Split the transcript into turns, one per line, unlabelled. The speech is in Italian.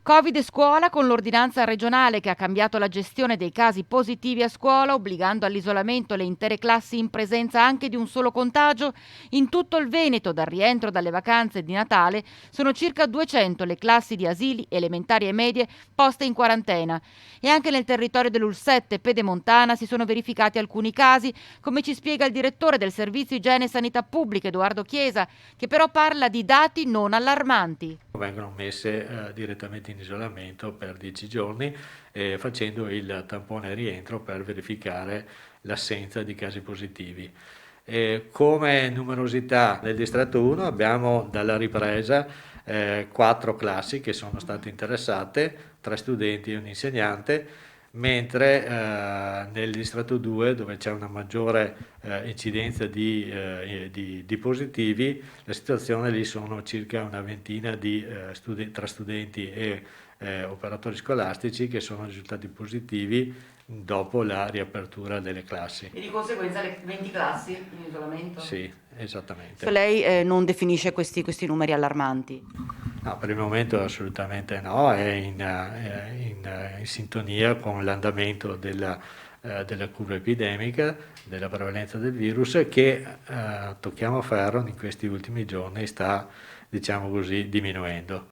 Covid e scuola con l'ordinanza regionale che ha cambiato la gestione dei casi positivi a scuola, obbligando all'isolamento le intere classi in presenza anche di un solo contagio. In tutto il Veneto, dal rientro dalle vacanze di Natale, sono circa 200 le classi di asili elementari e medie poste in quarantena. E anche nel territorio dell'Ulsette pedemontana si sono verificati alcuni casi, come ci spiega il direttore del Servizio Igiene e Sanità Pubblica, Edoardo Chiesa, che però parla di dati non allarmanti.
Vengono messe direttamente in isolamento per 10 giorni, facendo il tampone rientro per verificare l'assenza di casi positivi. Come numerosità nel distretto 1 abbiamo dalla ripresa 4 classi che sono state interessate, 3 studenti e un insegnante, mentre nel distretto 2, dove c'è una maggiore incidenza di positivi, la situazione lì sono circa una ventina di tra studenti e operatori scolastici che sono risultati positivi dopo la riapertura delle classi.
E di conseguenza le 20 classi in isolamento?
Sì,
Se
esattamente.
lei non definisce questi numeri allarmanti.
No, per il momento assolutamente no, è in sintonia con l'andamento della curva epidemica, della prevalenza del virus che, tocchiamo ferro, in questi ultimi giorni sta, diciamo così, diminuendo.